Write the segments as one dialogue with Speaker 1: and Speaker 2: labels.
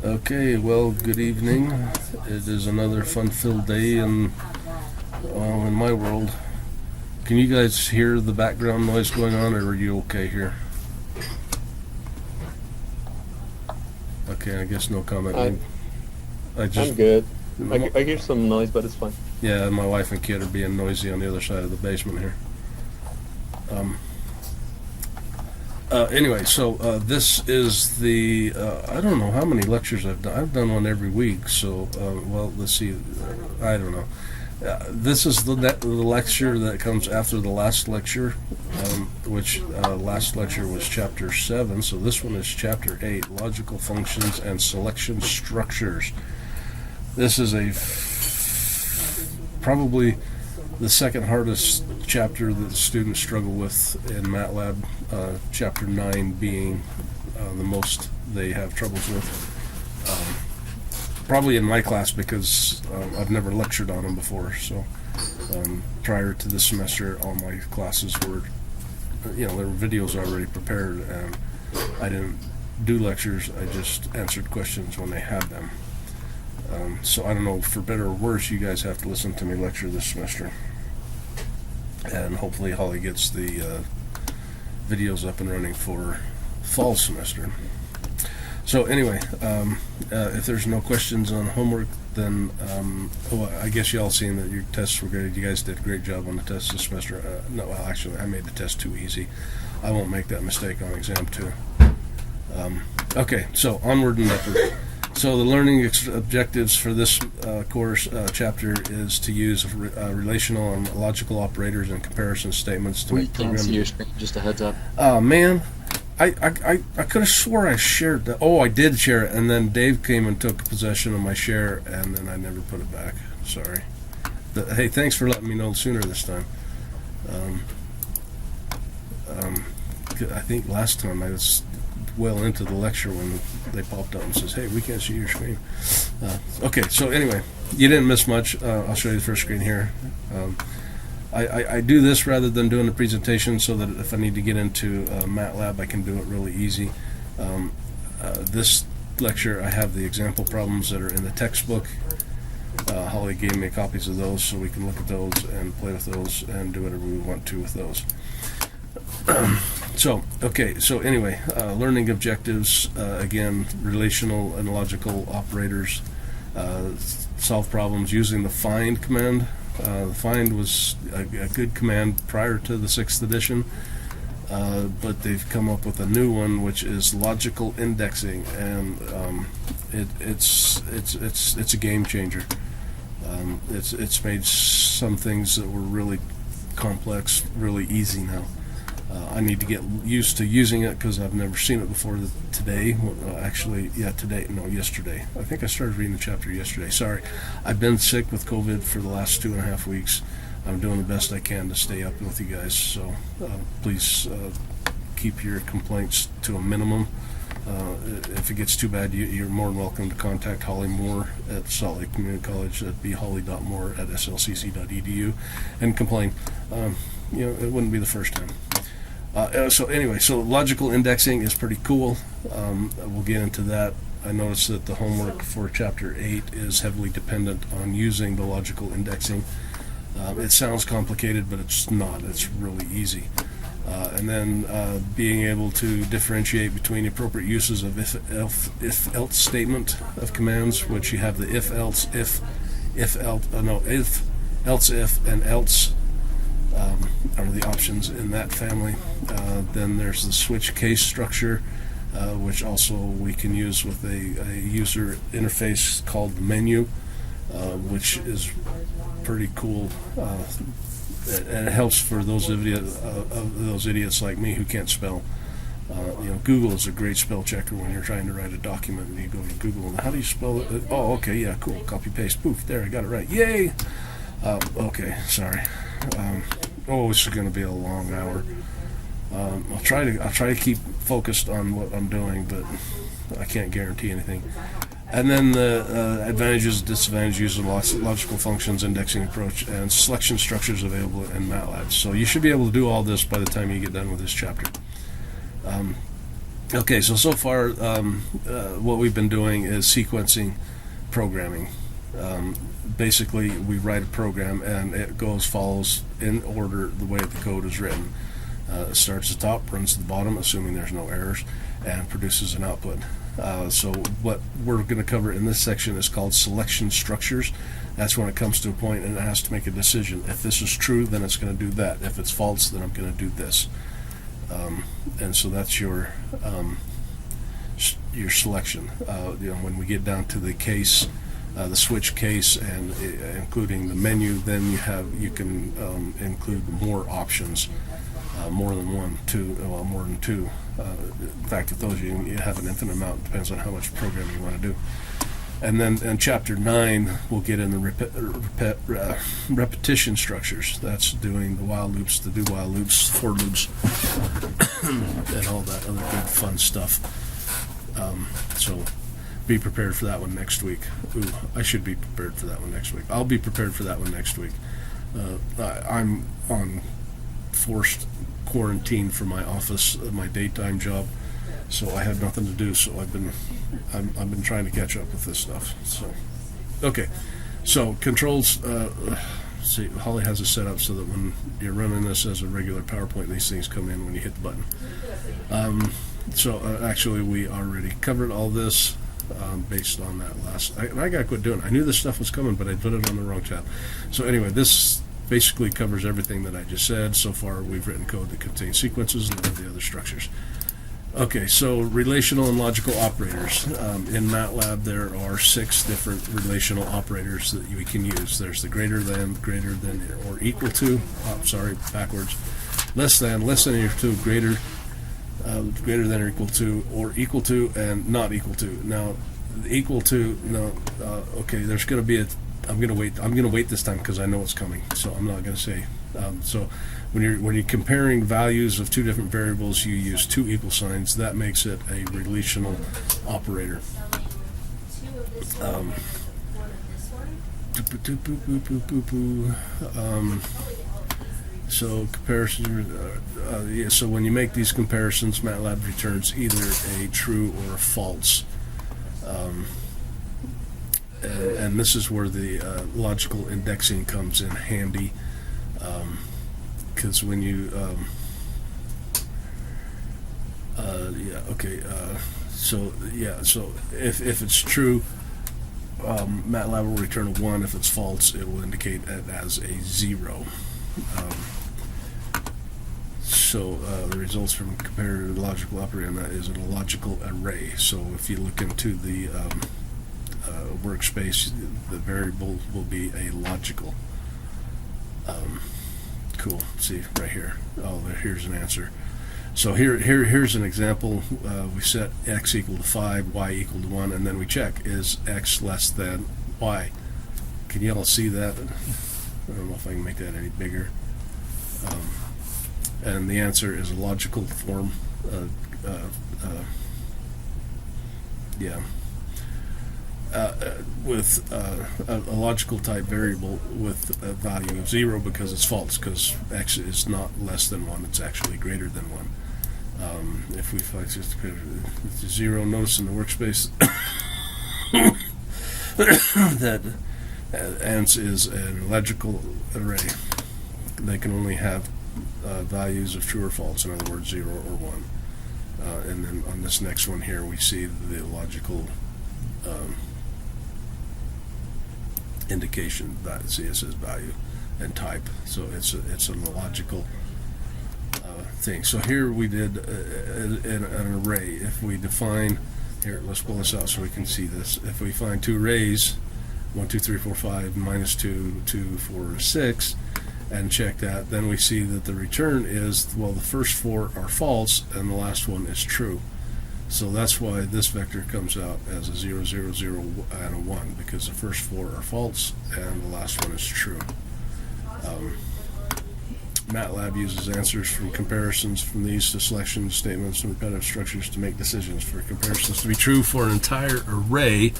Speaker 1: Okay, well, good evening. It is another fun-filled day in my world. Can you guys hear the background noise going on, or are you okay here? Okay, I guess no comment.
Speaker 2: I'm good. I hear some noise, but it's fine.
Speaker 1: Yeah, my wife and kid are being noisy on the other side of the basement here. Anyway, so this is the, I don't know how many lectures I've done. I've done one every week, so, well, let's see. I don't know. This is the lecture that comes after the last lecture, which last lecture was Chapter 7, so this one is Chapter 8, Logical Functions and Selection Structures. This is probably the second hardest chapter that the students struggle with in MATLAB, Chapter 9 being the most they have troubles with. Probably in my class because I've never lectured on them before, so prior to this semester all my classes were, there were videos already prepared and I didn't do lectures, I just answered questions when they had them. So I don't know, for better or worse, you guys have to listen to me lecture this semester. And hopefully Holly gets the videos up and running for fall semester. So anyway, if there's no questions on homework, then I guess y'all seen that your tests were great. You guys did a great job on the tests this semester. No, well, actually, I made the test too easy. I won't make that mistake on exam 2. Okay, so onward and upward. So the learning objectives for this course chapter is to use relational and logical operators and comparison statements to make
Speaker 2: program. See your screen, just a heads up.
Speaker 1: Man, I could have swore I shared that. Oh, I did share it, and then Dave came and took possession of my share, and then I never put it back. Sorry. Hey, thanks for letting me know sooner this time. I think last time I was well into the lecture when they popped up and says, hey, we can't see your screen. Okay, so anyway, you didn't miss much. I'll show you the first screen here. I do this rather than doing the presentation so that if I need to get into MATLAB, I can do it really easy. This lecture, I have the example problems that are in the textbook. Holly gave me copies of those so we can look at those and play with those and do whatever we want to with those. So anyway, learning objectives, again, relational and logical operators, solve problems using the find command. The find was a good command prior to the 6th edition, but they've come up with a new one, which is logical indexing, and it's a game changer. It's made some things that were really complex really easy now. I need to get used to using it because I've never seen it before today. Yesterday. I think I started reading the chapter yesterday. Sorry. I've been sick with COVID for the last 2.5 weeks. I'm doing the best I can to stay up with you guys, so please keep your complaints to a minimum. If it gets too bad, you're more than welcome to contact Holly Moore at Salt Lake Community College. That'd be holly.moore@slcc.edu and complain. It wouldn't be the first time. So logical indexing is pretty cool. We'll get into that. I noticed that the homework for Chapter 8 is heavily dependent on using the logical indexing. It sounds complicated, but it's not. It's really easy. And then being able to differentiate between the appropriate uses of if-else statement of commands, which you have the if-else, else-if, and else are the options in that family. Then there's the switch case structure, which also we can use with a user interface called the menu, which is pretty cool. And it helps for those idiots like me who can't spell. Google is a great spell checker when you're trying to write a document and you go to Google and how do you spell it? Oh, okay, yeah, cool. Copy paste. Poof, there, I got it right. Yay! Okay, sorry. This is going to be a long hour. I'll try to keep focused on what I'm doing, but I can't guarantee anything. And then the advantages, disadvantages of logical functions, indexing approach, and selection structures available in MATLAB. So you should be able to do all this by the time you get done with this chapter. Okay, so far, what we've been doing is sequencing programming. Basically, we write a program and it follows in order the way the code is written. It starts at the top, runs to the bottom, assuming there's no errors, and produces an output. So what we're going to cover in this section is called selection structures. That's when it comes to a point and it has to make a decision. If this is true, then it's going to do that. If it's false, then I'm going to do this. And so that's your selection. When we get down to the case, the switch case, and including the menu, then you can include more options, more than one, more than two. In fact, with those you have an infinite amount. Depends on how much programming you want to do. And then in chapter 9, we'll get in the repetition structures. That's doing the while loops, the do while loops, for loops, and all that other good fun stuff. So be prepared for that one next week. Ooh, I should be prepared for that one next week. I'll be prepared for that one next week. I'm on forced quarantine for my office, my daytime job. So I had nothing to do, so I've been trying to catch up with this stuff. So, okay, so controls. See, Holly has it set up so that when you're running this as a regular PowerPoint, these things come in when you hit the button. Actually, we already covered all this based on that last. I got to quit doing it. I knew this stuff was coming, but I put it on the wrong tab. So anyway, this basically covers everything that I just said. So far, we've written code that contains sequences and all the other structures. Okay, so relational and logical operators. In MATLAB, there are 6 different relational operators that we can use. There's the greater than, or equal to. Oh, sorry, backwards. Less than or equal to, greater than or equal to, or equal to, and not equal to. Now, equal to. No. Okay, there's going to be a. I'm going to wait this time because I know it's coming. So I'm not going to say. So when you're comparing values of 2 different variables, you use 2 equal signs. That makes it a relational operator. So comparison. So when you make these comparisons, MATLAB returns either a true or a false. And this is where the logical indexing comes in handy, because when you so if it's true, MATLAB will return a 1. If it's false, it will indicate it as a 0. The results from comparative logical operator on that is a logical array. So if you look into the workspace, the variable will be a logical. Cool. See right here. Oh, here's an answer. So here's an example. We set x equal to 5, y equal to 1, and then we check, is x less than y? Can you all see that? I don't know if I can make that any bigger. And the answer is a logical form. With a logical type variable with a value of 0 because it's false, because x is not less than 1, it's actually greater than 1. If we find it's 0, notice in the workspace that ANS is an logical array. They can only have values of true or false, in other words 0 or 1. And then on this next one here we see the logical indication. See, it says value and type, so it's a logical thing. So here we did an array. If we define here, let's pull this out so we can see this. If we find 2 arrays, 1, 2, 3, 4, 5, minus 2, 2, 4, 6, and check that, then we see that the return is, well, the first 4 are false and the last one is true. So that's why this vector comes out as a 0, 0, 0, and a 1, because the first 4 are false and the last one is true. MATLAB uses answers from comparisons from these to selection statements and repetitive structures to make decisions. For comparisons to be true for an entire array,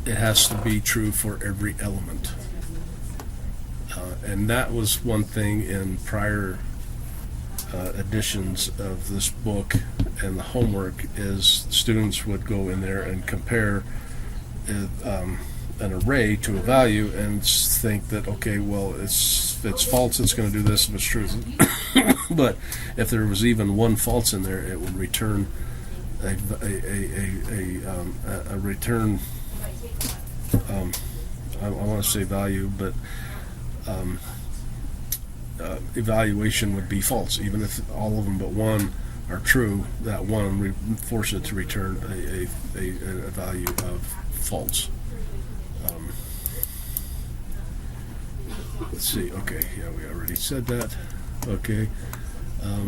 Speaker 1: it has to be true for every element. And that was one thing in prior editions of this book, and the homework is students would go in there and compare an array to a value and think that, okay, well, if it's false, it's going to do this. If it's true, but if there was even one false in there, it would return a return. I want to say value, but evaluation would be false. Even if all of them but one are true, that one force it to return a value of false. Let's see. Okay, yeah, we already said that. Okay,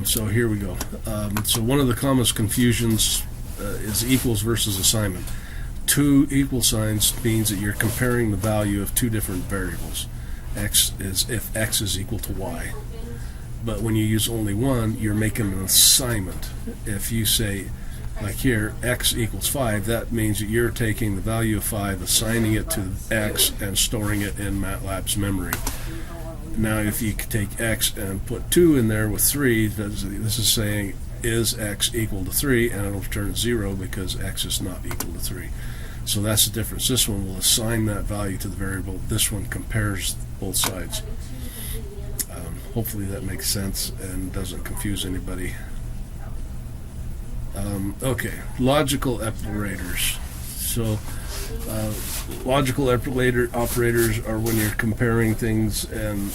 Speaker 1: so here we go. So one of the commonest confusions is equals versus assignment. Two equal signs means that you're comparing the value of two different variables. X is if X is equal to Y. But when you use only one, you're making an assignment. If you say, like here, X equals 5, that means that you're taking the value of 5, assigning it to X, and storing it in MATLAB's memory. Now, if you take X and put 2 in there with 3, this is saying, is X equal to 3? And it'll return 0 because X is not equal to 3. So that's the difference. This one will assign that value to the variable. This one compares both sides. Hopefully that makes sense and doesn't confuse anybody. Okay, logical operators. So logical operators are when you're comparing things and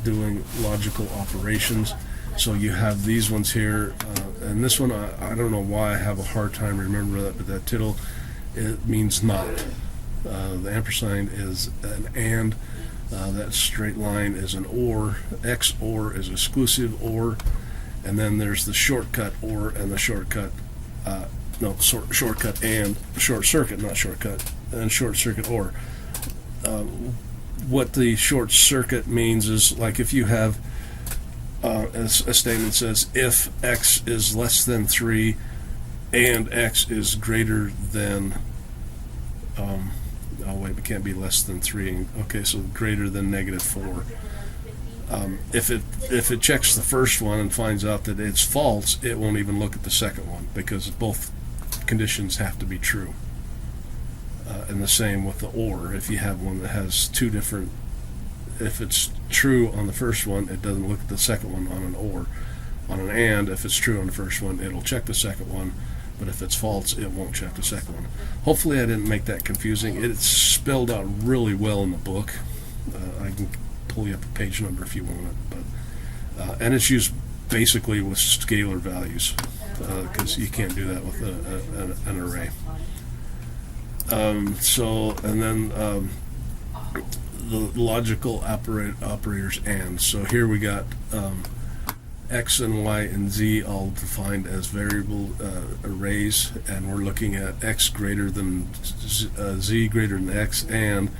Speaker 1: doing logical operations. So you have these ones here, and this one I don't know why I have a hard time remembering that, but that tittle, it means not. The ampersand is an and. That straight line is an or. XOR is exclusive or. And then there's the shortcut or and the shortcut, shortcut and short circuit, not shortcut, and short circuit or. What the short circuit means is, like, if you have a statement says if X is less than 3 and X is greater than oh wait, it can't be less than 3. Okay, so greater than -4. If it checks the first one and finds out that it's false, it won't even look at the second one because both conditions have to be true. And the same with the or. If you have one that has two different, if it's true on the first one, it doesn't look at the second one on an or. On an and, if it's true on the first one, it'll check the second one. But if it's false, it won't check the second one. Hopefully I didn't make that confusing. It's spelled out really well in the book. I can pull you up a page number if you want it. But and it's used basically with scalar values because you can't do that with an array. And then the logical operators and. So here we got X and Y and Z all defined as variable arrays, and we're looking at X greater than Z greater than X and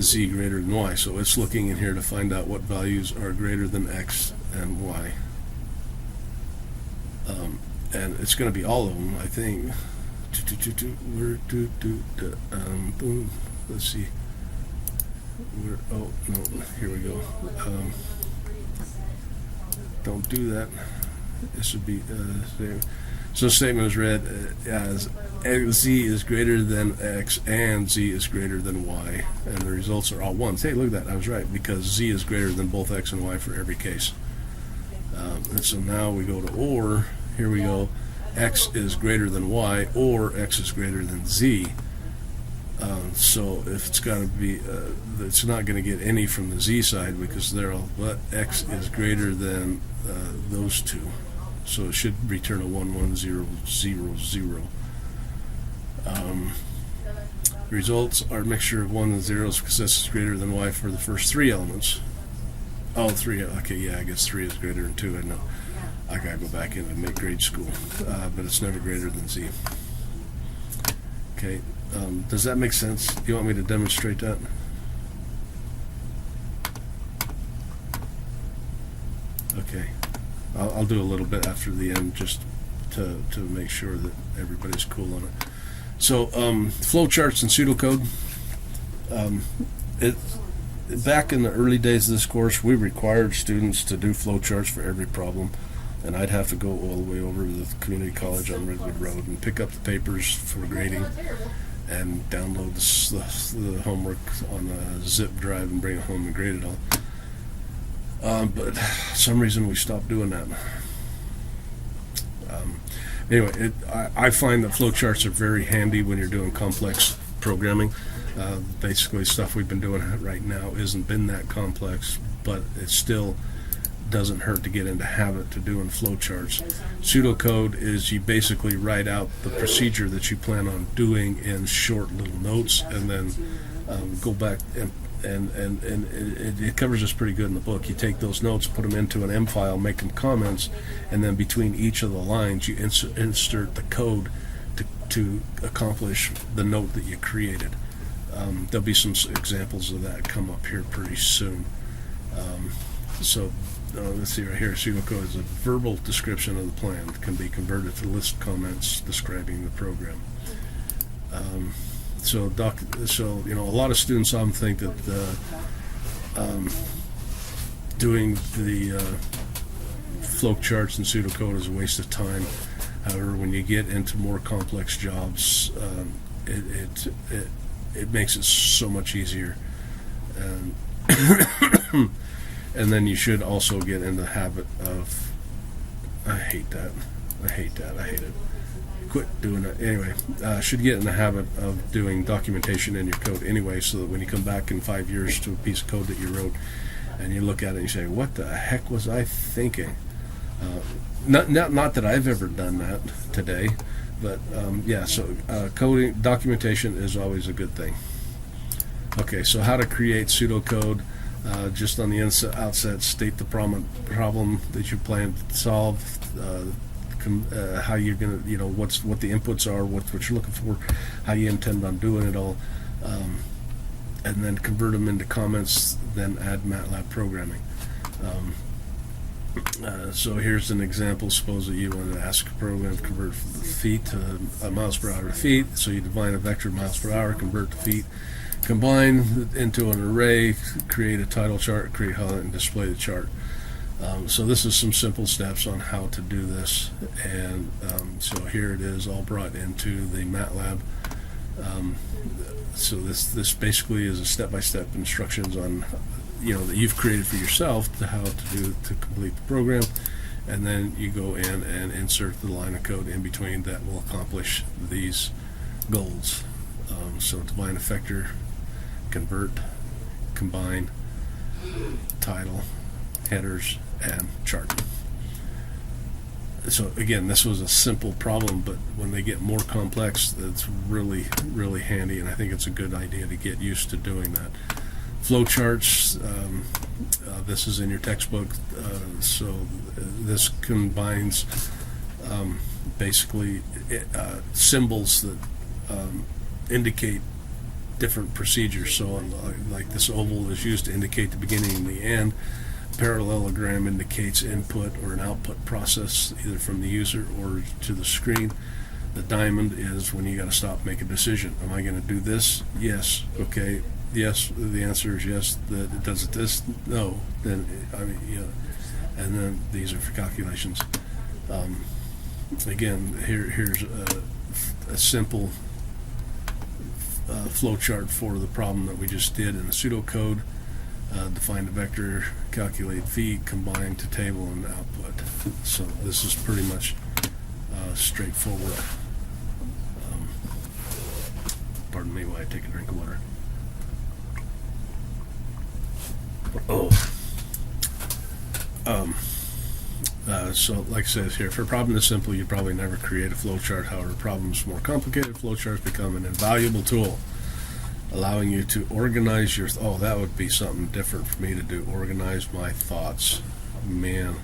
Speaker 1: Z greater than Y. So it's looking in here to find out what values are greater than X and Y. And it's going to be all of them, I think. Let's see. Oh, no, here we go. Don't do that. This would be so the statement is read as Z is greater than X and Z is greater than Y, and the results are all ones. Hey, look at that, I was right, because Z is greater than both X and Y for every case. And so now we go to or. Here we go. X is greater than Y or X is greater than Z. So if it's got to be, it's not going to get any from the Z side because they're all, but X is greater than those two. So it should return a 1, 1, 0, 0, 0. Results are a mixture of 1 and zeros because this is greater than Y for the first 3 elements. Oh, 3, okay, yeah, I guess 3 is greater than 2, I know. I gotta go back in and make grade school, but it's never greater than Z. Okay, does that make sense? Do you want me to demonstrate that? Okay, I'll do a little bit after the end just to make sure that everybody's cool on it. So, flowcharts and pseudocode. back in the early days of this course, we required students to do flowcharts for every problem, and I'd have to go all the way over to the community college on Redwood Road and pick up the papers for grading and download the homework on a zip drive and bring it home and grade it all. But for some reason we stopped doing that. Anyway, I find that flowcharts are very handy when you're doing complex programming. Basically, stuff we've been doing right now isn't been that complex, but it still doesn't hurt to get into habit to doing flowcharts. Pseudocode is you basically write out the procedure that you plan on doing in short little notes, and then go back and it covers this pretty good in the book. You take those notes, put them into an M file, make them comments, and then between each of the lines you insert the code to accomplish the note that you created. There'll be some examples of that come up here pretty soon. Let's see right here. Pseudocode is a verbal description of the plan. It can be converted to list comments describing the program. So a lot of students often think that doing the flowcharts and pseudocode is a waste of time. However, when you get into more complex jobs, it makes it so much easier. And then you should also get in the habit of, I hate it. Quit doing it. Anyway, should get in the habit of doing documentation in your code anyway, so that when you come back in 5 years to a piece of code that you wrote and you look at it and you say, what the heck was I thinking? Not that I've ever done that today, but coding, documentation is always a good thing. Okay, so how to create pseudocode. Just on the outset, state the problem that you plan to solve, how you're going to, what the inputs are, what you're looking for, how you intend on doing it all, and then convert them into comments, then add MATLAB programming. So here's an example. Suppose that you want to ask a program to convert feet to miles per hour to feet, so you define a vector miles per hour, convert to feet, combine into an array, create a title chart, create highlight, and display the chart. So this is some simple steps on how to do this, and so here it is all brought into the MATLAB. So this basically is a step-by-step instructions on that you've created for yourself to how to complete the program, and then you go in and insert the line of code in between that will accomplish these goals. So define a vector, convert, combine, title, headers, and chart. So again, this was a simple problem, but when they get more complex, it's really, really handy, and I think it's a good idea to get used to doing that. Flowcharts, this is in your textbook, so this combines basically symbols that indicate different procedures. So like this oval is used to indicate the beginning and the end. Parallelogram indicates input or an output process, either from the user or to the screen. The diamond is when you got to stop, make a decision. Am I going to do this? Yes. Okay. Yes. The answer is yes. Does it this? No. Then and then these are for calculations. Again, here's a simple flow chart for the problem that we just did in the pseudocode. Define the vector, calculate feed, combine to table and output. So this is pretty much straightforward. Pardon me while I take a drink of water. So like it says here, for a problem this simple, you'd probably never create a flowchart. However, problems more complicated, flowcharts become an invaluable tool, allowing you to organize your that would be something different for me to do. Organize my thoughts. Man,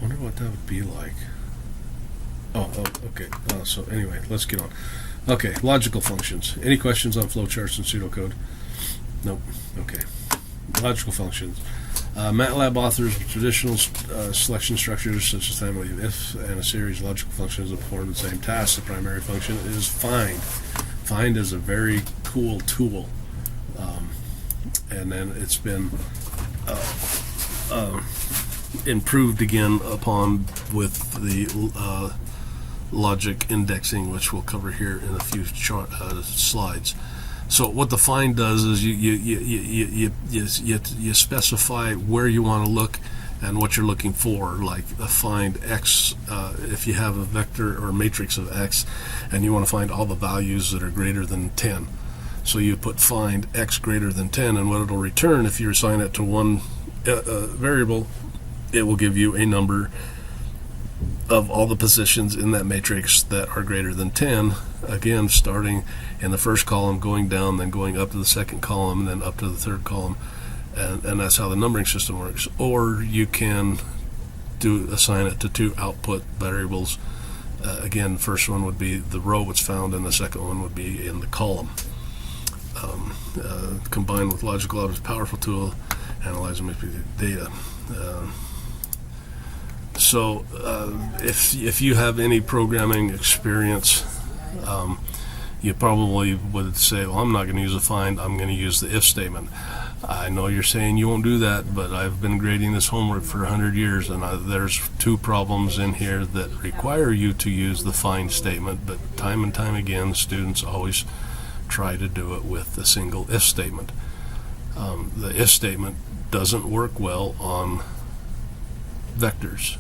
Speaker 1: wonder what that would be like. Okay. So anyway, let's get on. Okay, logical functions. Any questions on flowcharts and pseudocode? Nope. Okay. Logical functions. MATLAB offers traditional selection structures such as family of if and a series of logical functions that perform the same task. The primary function is find. Find is a very cool tool. and then it's been improved again upon with the logic indexing, which we'll cover here in a few slides. So what the find does is you specify where you want to look and what you're looking for, like find X, if you have a vector or a matrix of X and you want to find all the values that are greater than 10. So you put find X greater than 10, and what it'll return if you assign it to one variable, it will give you a number of all the positions in that matrix that are greater than 10, again starting in the first column, going down, then going up to the second column, and then up to the third column, and that's how the numbering system works. Or you can assign it to two output variables. Again, the first one would be the row it's found, and the second one would be in the column. Combined with logical objects, powerful tool, analyze and manipulate data. So if you have any programming experience, you probably would say, well, I'm not going to use a find, I'm going to use the if statement. I know you're saying you won't do that, but I've been grading this homework for 100 years, and there's two problems in here that require you to use the find statement, but time and time again, students always try to do it with the single if statement. The if statement doesn't work well on vectors.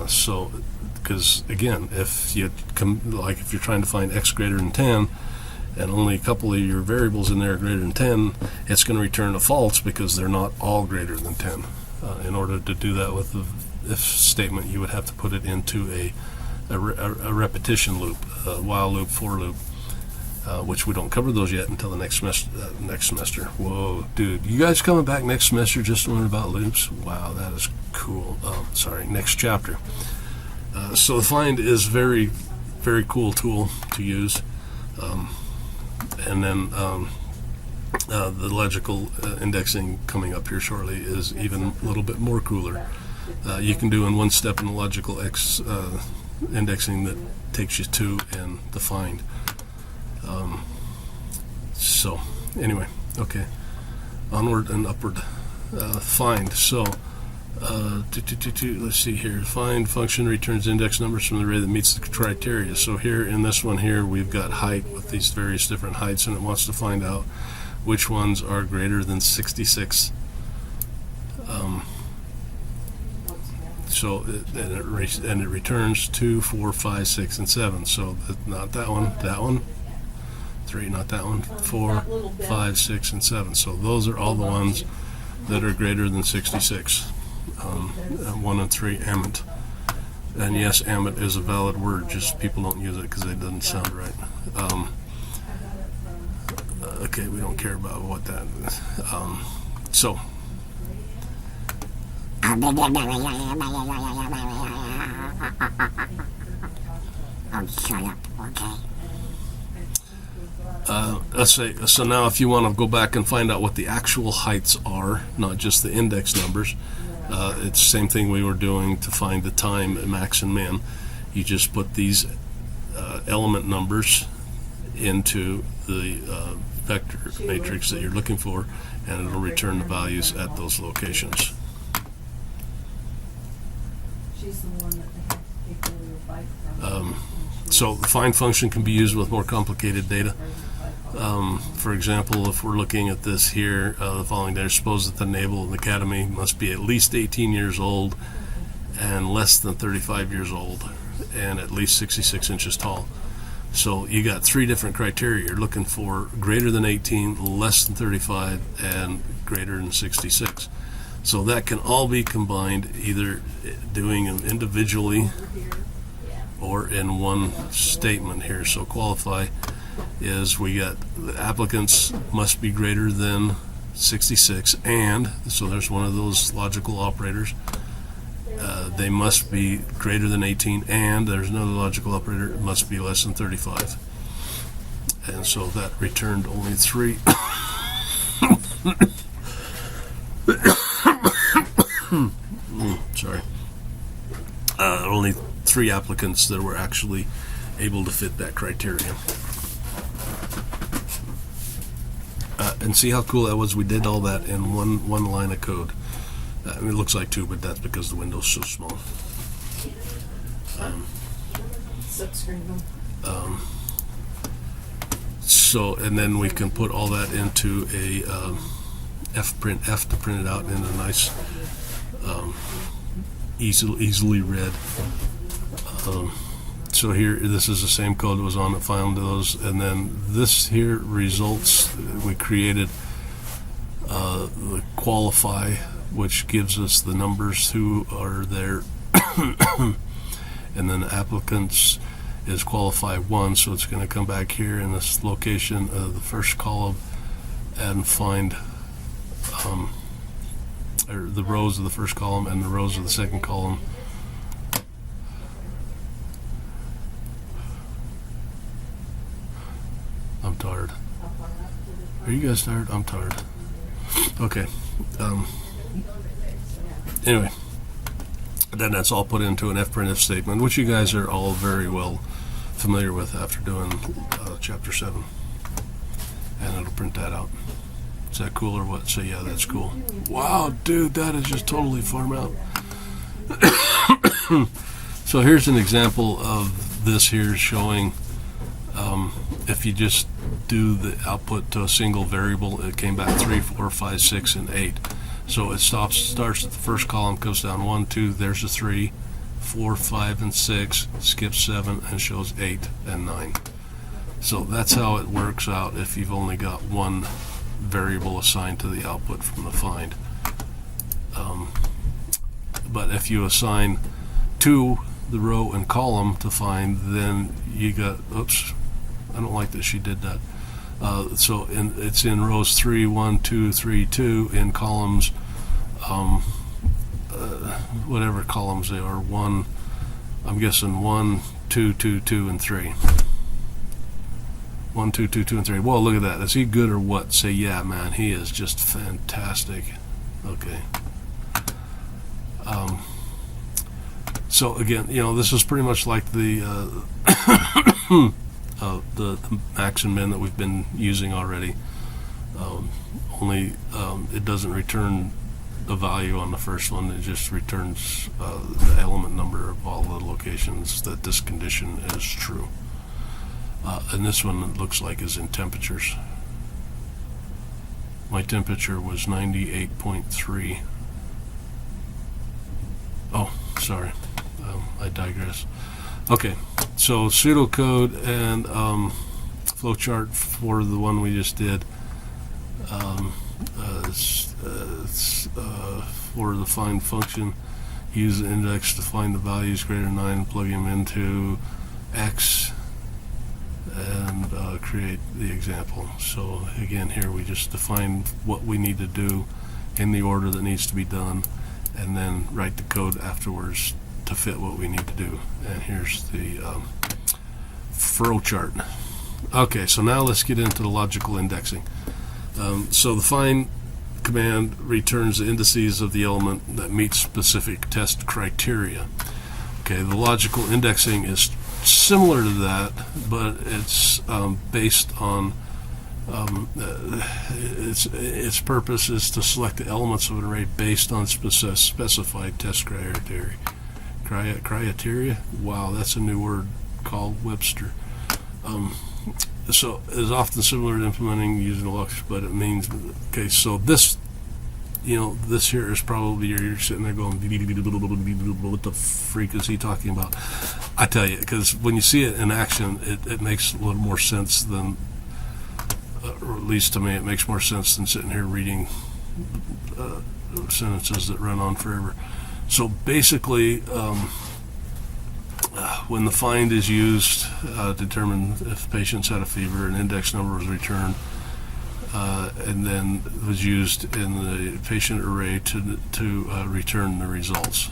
Speaker 1: So, because again, if you're trying to find X greater than 10, and only a couple of your variables in there are greater than 10, it's going to return a false because they're not all greater than 10. In order to do that with the if statement, you would have to put it into a repetition loop, a while loop, for loop, which we don't cover those yet until the next semester. Whoa, dude, you guys coming back next semester just to learn about loops? Wow, that is cool. Next chapter. So the find is very, very cool tool to use. And then the logical indexing coming up here shortly is even a little bit more cooler. You can do in one step in the logical indexing that takes you to in the find. So anyway, okay, onward and upward. Find. So let's see here. Find function returns index numbers from the array that meets the criteria. So here in this one here, we've got height with these various different heights, and it wants to find out which ones are greater than 66. And it returns 2, 4, 5, 6, and 7. So not that one, 3, not that one, 4, 5, 6, and 7. So those are all the ones that are greater than 66. 1 and 3, amit. And yes, amit is a valid word, just people don't use it because it doesn't sound right. Okay, we don't care about what that is. So shut up, okay. Let's say, so now if you want to go back and find out what the actual heights are, not just the index numbers, it's the same thing we were doing to find the time, max and min. You just put these element numbers into the vector matrix that you're looking for, and it'll return the values at those locations. So the find function can be used with more complicated data. For example, if we're looking at this here, the following data, suppose that the Naval Academy must be at least 18 years old and less than 35 years old and at least 66 inches tall. So you got three different criteria. You're looking for greater than 18, less than 35, and greater than 66. So that can all be combined, either doing them individually or in one statement here. So qualify is we got the applicants must be greater than 66, and so there's one of those logical operators. They must be greater than 18, and there's another logical operator, it must be less than 35. And so that returned only 3. Sorry. Only 3 applicants that were actually able to fit that criteria. And see how cool that was? We did all that in one line of code. I mean, it looks like two, but that's because the window's so small. So, and then we can put all that into a F to print it out in a nice, easily read. So here, this is the same code that was on it, found those, and then this here results, we created the qualify, which gives us the numbers who are there, and then the applicants is qualify 1, so it's going to come back here in this location of the first column and find or the rows of the first column and the rows of the second column. I'm tired. Are you guys tired? I'm tired. Okay. Anyway, then that's all put into an fprintf statement, which you guys are all very well familiar with after doing chapter 7. And it'll print that out. Is that cool or what? Say, yeah, that's cool. Wow, dude, that is just totally farm out. So here's an example of this here showing if you just do the output to a single variable, it came back 3, 4, 5, 6, and 8. So it starts at the first column, goes down 1, 2, there's a 3, 4, 5, and 6, skips 7, and shows 8 and 9. So that's how it works out if you've only got one variable assigned to the output from the find. But if you assign 2 the row and column to find, then you got, oops, I don't like that she did that. So it's in rows 3, 1, 2, 3, 2, in columns, whatever columns they are, 1, I'm guessing 1, 2, 2, 2, and 3. 1, 2, 2, 2, and 3. Well, look at that. Is he good or what? Say, yeah, man, he is just fantastic. Okay. So again, you know, this is pretty much like the max and min that we've been using already. Only it doesn't return the value on the first one. It just returns the element number of all the locations that this condition is true. And this one, it looks like, is in temperatures. My temperature was 98.3. Oh, sorry. I digress. Okay, so pseudocode and flowchart for the one we just did. For the find function, use the index to find the values greater than 9, plug them into X, and create the example. So again, here we just define what we need to do in the order that needs to be done, and then write the code afterwards to fit what we need to do. And here's the flow chart. Okay, so now let's get into the logical indexing. So the find command returns the indices of the element that meets specific test criteria. Okay, the logical indexing is similar to that, but it's based on its purpose is to select the elements of an array based on specified test criteria. Criteria? Wow, that's a new word called Webster. So it's often similar to implementing using Lux, but it means, okay, so this, you know, this here is probably, you're sitting there going, what the freak is he talking about? I tell you, because when you see it in action, it makes a little more sense than, or at least to me, it makes more sense than sitting here reading sentences that run on forever. So basically, when the find is used to determine if patients had a fever, an index number was returned, and then was used in the patient array to return the results.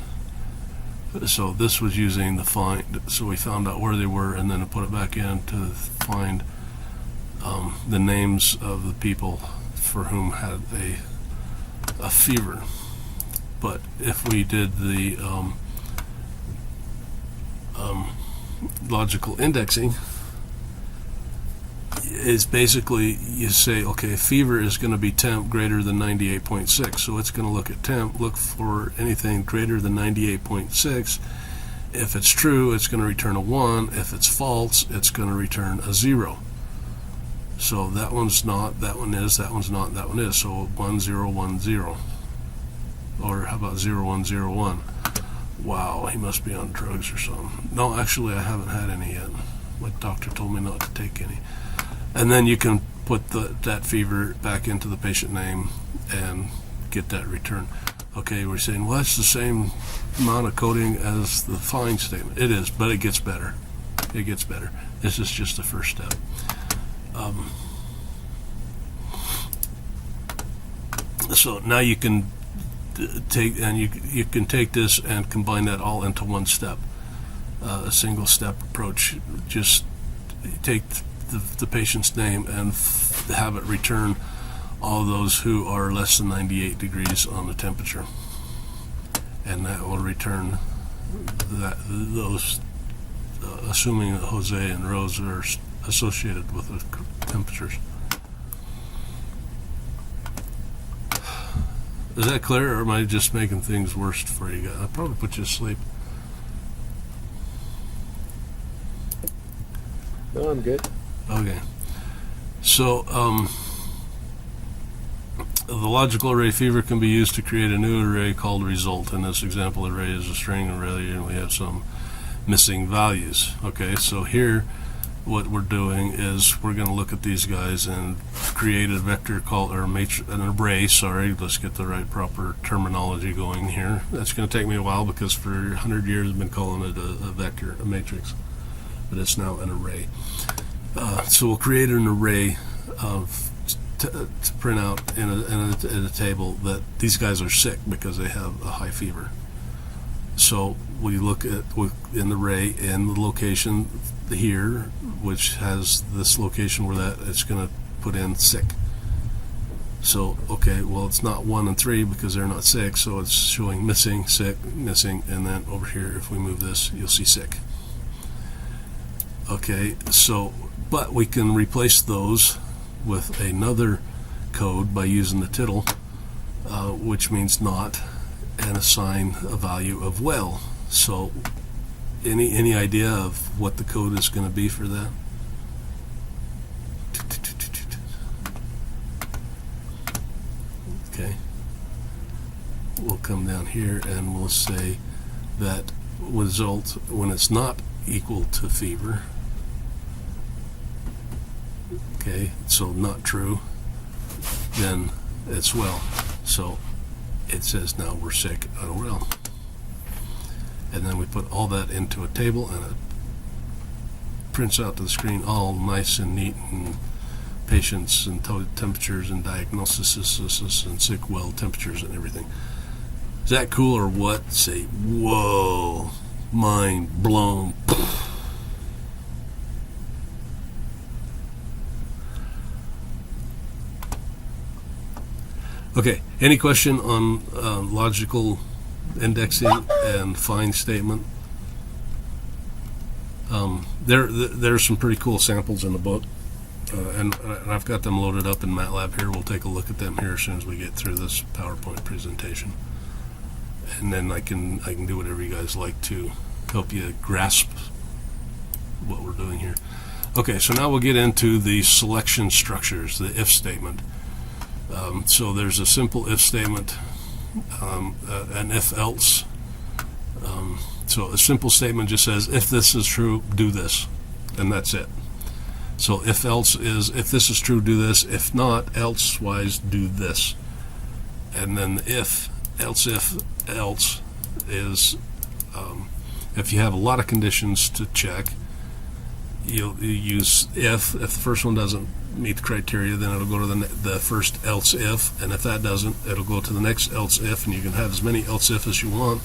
Speaker 1: So this was using the find, so we found out where they were, and then to put it back in to find the names of the people for whom had a fever. But if we did the logical indexing, is basically you say, okay, fever is going to be temp greater than 98.6. So it's going to look at temp, look for anything greater than 98.6. If it's true, it's going to return a 1. If it's false, it's going to return a 0. So that one's not, that one is, that one's not, that one is. So 1010. Or how about 0101? Wow, he must be on drugs or something. No, actually, I haven't had any yet. My doctor told me not to take any. And then you can put that fever back into the patient name and get that return. Okay, we're saying, well, that's the same amount of coding as the find statement. It is, but it gets better. It gets better. This is just the first step. So now you can take, and you can take this and combine that all into one step, a single step approach. Just take the patient's name and have it return all those who are less than 98 degrees on the temperature, and that will return those, assuming that Jose and Rose are associated with the temperatures. Is that clear, or am I just making things worse for you guys? I'll probably put you to sleep.
Speaker 2: No, I'm good.
Speaker 1: Okay. So, the logical array fever can be used to create a new array called result. In this example, array is a string array, and we have some missing values. Okay, so here, what we're doing is we're going to look at these guys and create a vector called, or an array, sorry, let's get the right proper terminology going here. That's going to take me a while because for 100 years I've been calling it a vector, a matrix, but it's now an array. So we'll create an array of to print out in a table that these guys are sick because they have a high fever. So we look at in the array and the location here, which has this location where that it's going to put in sick. So okay, well it's not 1 and 3 because they're not sick, so it's showing missing, sick, missing, and then over here if we move this, you'll see sick. Okay, so but we can replace those with another code by using the tittle, which means not, and assign a value of well. So any idea of what the code is going to be for that? Okay, we'll come down here and we'll say that result when it's not equal to fever. Okay, so not true, then it's well. So it says now we're sick, well. And then we put all that into a table and it prints out to the screen all nice and neat, and patients and temperatures and diagnosis and sick well temperatures and everything. Is that cool or what? Say, whoa, mind blown. Okay, any question on logical indexing and find statement? There's some pretty cool samples in the book, and I've got them loaded up in MATLAB here. We'll take a look at them here as soon as we get through this PowerPoint presentation, and then I can do whatever you guys like to help you grasp what we're doing here. Okay, so now we'll get into the selection structures, the if statement. So there's a simple if statement, an if else. So a simple statement just says, if this is true, do this, and that's it. So if else is, if this is true, do this. If not, elsewise, do this. And then if else is, if you have a lot of conditions to check, you use if the first one doesn't meet the criteria, then it'll go to the first else if, and if that doesn't, it'll go to the next else if, and you can have as many else if as you want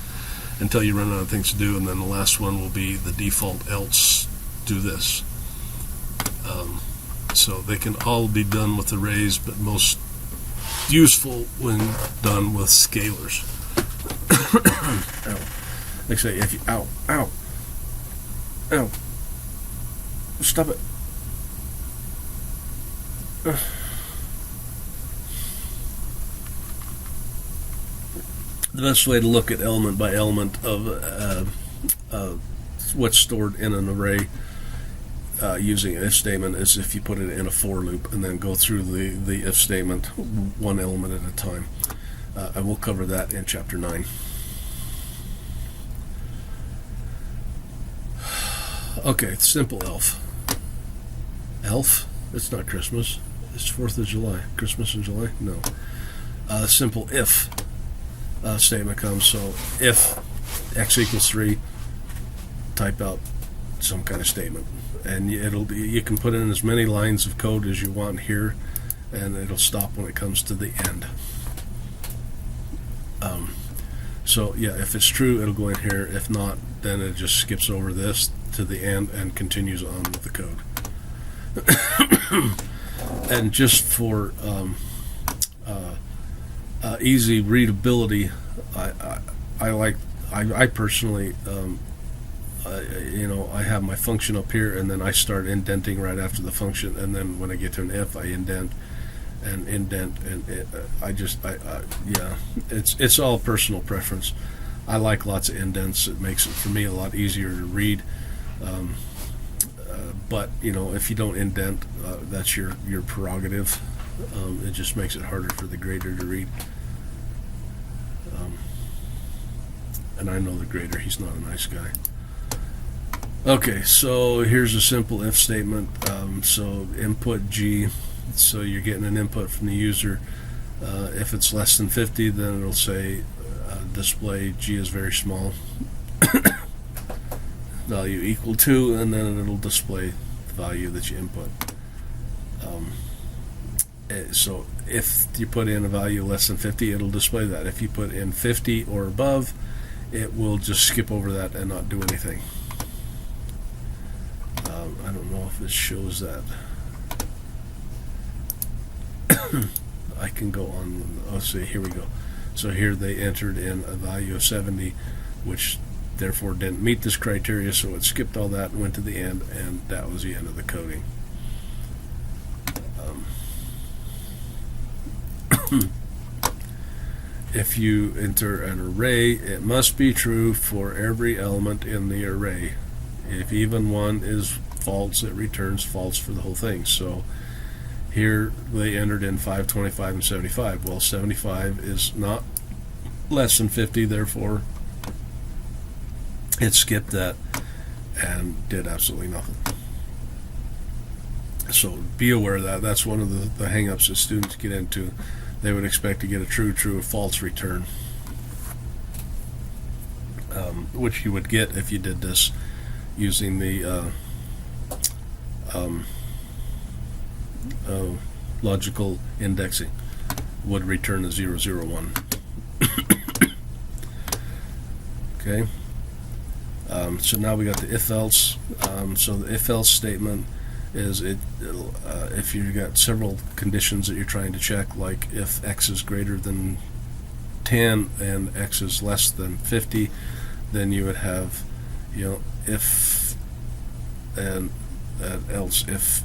Speaker 1: until you run out of things to do, and then the last one will be the default else, do this. So they can all be done with arrays, but most useful when done with scalars. Ow. Actually, if you, ow, stop it. the best way to look at element by element of what's stored in an array using an if statement is if you put it in a for loop and then go through the if statement one element at a time. I will cover that in chapter 9. Okay, simple elf. Elf? It's not Christmas. It's 4th of July. Christmas in July? No. Simple if statement comes. So if x equals 3, type out some kind of statement. And you can put in as many lines of code as you want here, and it'll stop when it comes to the end. So yeah, if it's true, it'll go in here. If not, then it just skips over this to the end and continues on with the code. And just for easy readability, I personally, I have my function up here, and then I start indenting right after the function, and then when I get to an if, I indent, and it's all personal preference. I like lots of indents. It makes it for me a lot easier to read. But if you don't indent, that's your prerogative. It just makes it harder for the grader to read. And I know the grader, he's not a nice guy. Okay, so here's a simple if statement. So input G, so you're getting an input from the user. If it's less than 50, then it'll say display G is very small. Value equal to, and then it'll display the value that you input. So if you put in a value less than 50, it'll display that. If you put in 50 or above, it will just skip over that and not do anything. I don't know if it shows that. I can go on. Let's see, here we go. So here they entered in a value of 70, which therefore didn't meet this criteria, so it skipped all that and went to the end, and that was the end of the coding. If you enter an array, it must be true for every element in the array. If even one is false, it returns false for the whole thing. So here they entered in 5, 25, and 75. Well, 75 is not less than 50, therefore it skipped that and did absolutely nothing. So be aware of that. That's one of the hang-ups that students get into. They would expect to get a true, or false return, which you would get if you did this using the logical indexing. Would return a 0, 0, 1. Okay. So now we got the if-else. So the if-else statement is if you've got several conditions that you're trying to check, like if x is greater than 10 and x is less than 50, then you would have if and else if.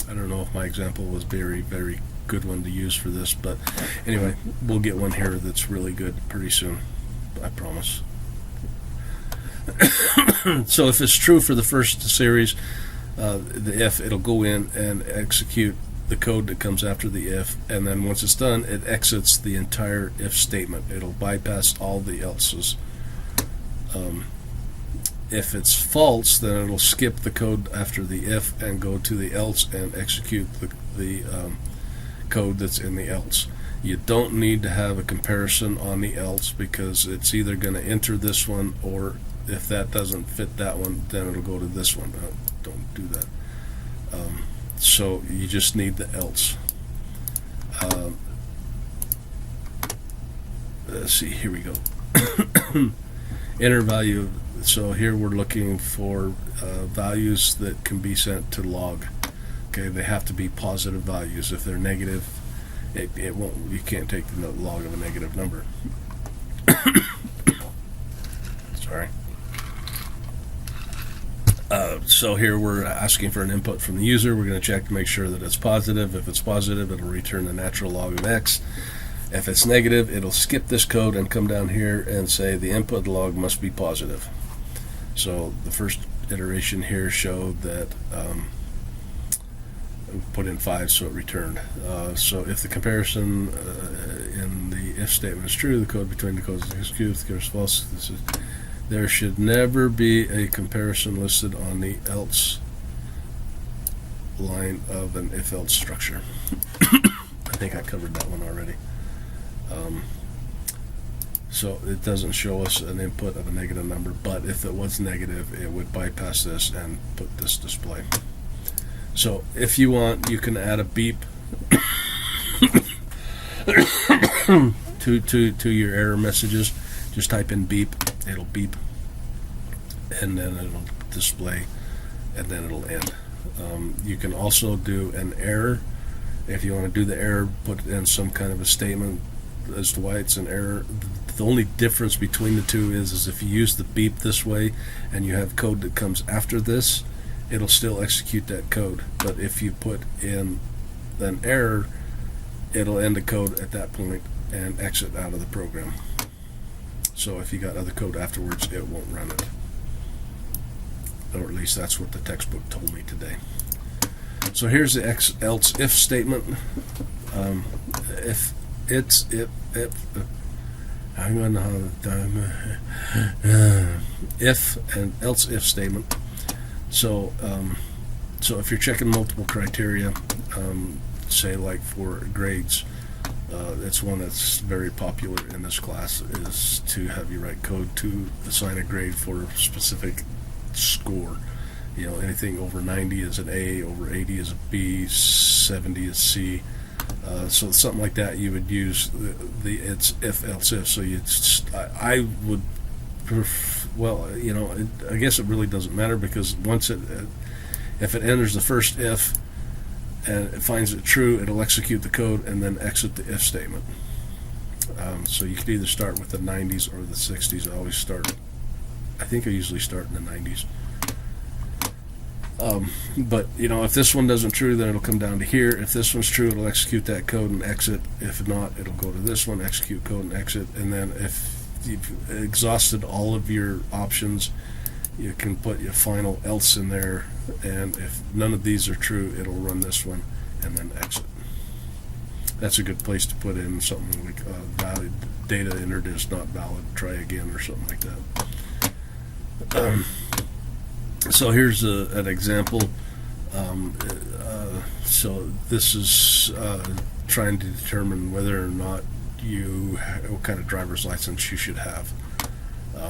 Speaker 1: I don't know if my example was very, very good one to use for this, but anyway, we'll get one here that's really good pretty soon, I promise. So if it's true for the first series, the if, it'll go in and execute the code that comes after the if, and then once it's done, it exits the entire if statement. It'll bypass all the else's. If it's false, then it'll skip the code after the if and go to the else and execute the code that's in the else. You don't need to have a comparison on the else, because it's either going to enter this one, or if that doesn't fit that one, then it'll go to this one. Don't do that. So you just need the else. Let's see, here we go. Enter value. So here we're looking for values that can be sent to log. Okay, they have to be positive values. If they're negative, it won't. You can't take the log of a negative number. Sorry. So here we're asking for an input from the user. We're going to check to make sure that it's positive. If it's positive, it'll return the natural log of x. If it's negative, it'll skip this code and come down here and say the input log must be positive. So the first iteration here showed that put in 5, so it returned. So if the comparison in the if statement is true, the code between the codes is executed. If the code is false, there should never be a comparison listed on the else line of an if-else structure. I think I covered that one already. So it doesn't show us an input of a negative number, but if it was negative, it would bypass this and put this display. So if you want, you can add a beep to your error messages. Just type in beep, it'll beep, and then it'll display, and then it'll end. You can also do an error. If you want to do the error, put in some kind of a statement as to why it's an error. The only difference between the two is if you use the beep this way and you have code that comes after this, it'll still execute that code. But if you put in an error, it'll end the code at that point and exit out of the program. So if you got other code afterwards, it won't run it. Or at least that's what the textbook told me today. So here's the else if statement. If I'm going to have time. If and else if statement. So if you're checking multiple criteria, say like for grades, it's one that's very popular in this class, is to have you write code to assign a grade for a specific score. You know, anything over 90 is an A, over 80 is a B, 70 is C. So something like that, you would use the it's if else if. So I would well, you know, I guess it really doesn't matter, because once if it enters the first if and it finds it true, it'll execute the code and then exit the if statement. So you could either start with the 90s or the 60s. I think I usually start in the 90s. But you know, if this one doesn't true, then it'll come down to here. If this one's true, it'll execute that code and exit. If not, it'll go to this one, execute code and exit. And then if you've exhausted all of your options, you can put your final else in there, and if none of these are true, it'll run this one and then exit. That's a good place to put in something like valid data entered is not valid, try again, or something like that. So here's an example. So this is trying to determine whether or not what kind of driver's license you should have.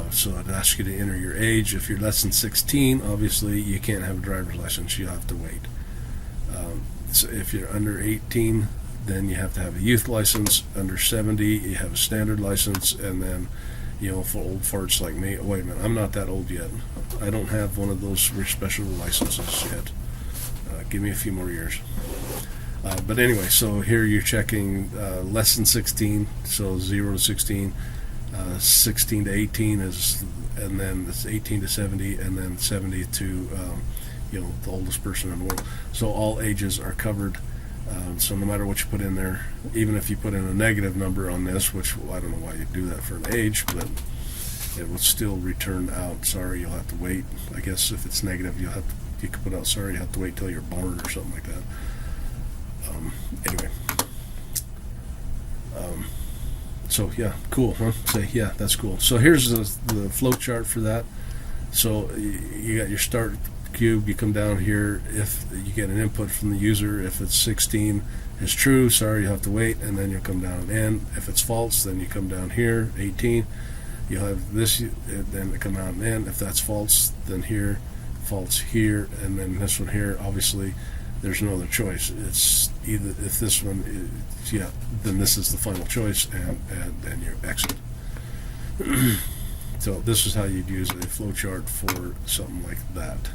Speaker 1: So it asks you to enter your age. If you're less than 16, obviously you can't have a driver's license. You have to wait. So if you're under 18, then you have to have a youth license. Under 70, you have a standard license. And then, you know, for old farts like me, wait a minute, I'm not that old yet. I don't have one of those special licenses yet. Give me a few more years. But anyway, so here you're checking less than 16, so 0 to 16. 16 to 18 is, and then it's 18 to 70, and then 70 to you know, the oldest person in the world. So all ages are covered. So no matter what you put in there, even if you put in a negative number on this, which I don't know why you do that for an age, but it will still return out sorry, you'll have to wait. I guess if it's negative, you could put out sorry, you have to wait till you're born or something like that. Anyway. So yeah, cool, huh? Say yeah, that's cool. So here's the flow chart for that. So you got your start cube. You come down here. If you get an input from the user, if it's 16 is true, sorry, you have to wait, and then you'll come down and end. If it's false, then you come down here. 18, you'll have this, then come out and end. If that's false, then here, false here, and then this one here. Obviously, there's no other choice. It's either if this one is, yeah, then this is the final choice, and then you exit. So this is how you'd use a flow chart for something like that.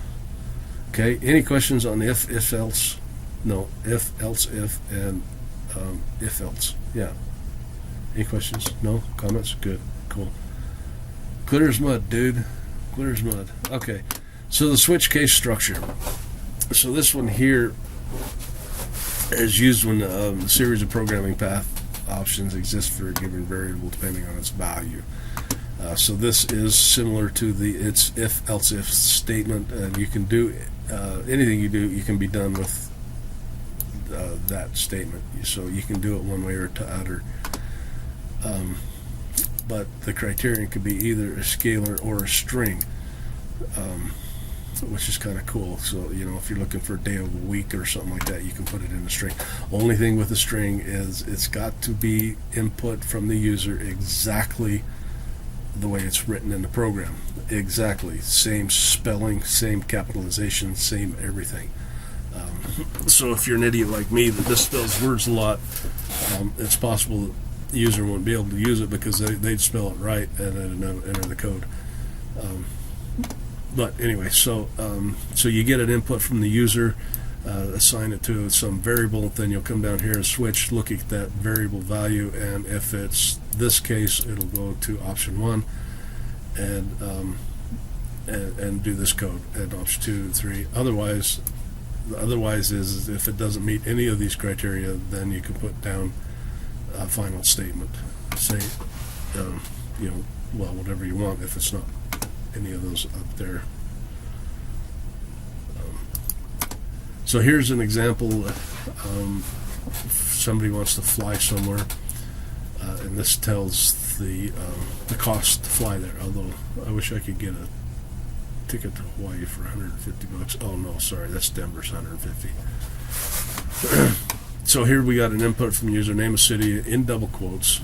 Speaker 1: Okay, any questions on if else? No, if else if, and if else. Yeah. Any questions? No? Comments? Good. Cool. Clear as mud, dude. Clear as mud. Okay. So the switch case structure. So this one here is used when a series of programming path options exist for a given variable depending on its value. So this is similar to the it's if else if statement, and you can do anything you do, you can be done with that statement. So you can do it one way or the other. But the criterion could be either a scalar or a string, which is kind of cool. So, if you're looking for a day of a week or something like that, you can put it in a string. Only thing with a string is it's got to be input from the user exactly the way it's written in the program. Exactly. Same spelling, same capitalization, same everything. So if you're an idiot like me that misspells words a lot, it's possible that the user won't be able to use it because they'd spell it right and then enter the code. But anyway, so you get an input from the user, assign it to some variable, then you'll come down here and switch, look at that variable value, and if it's this case, it'll go to option 1 and do this code, and option 2, 3. Otherwise is if it doesn't meet any of these criteria, then you can put down a final statement. Say, whatever you want if it's not any of those up there. So here's an example. Somebody wants to fly somewhere, and this tells the cost to fly there. Although I wish I could get a ticket to Hawaii for $150. Oh no, sorry, that's Denver's $150. So here we got an input from user, name of city in double quotes,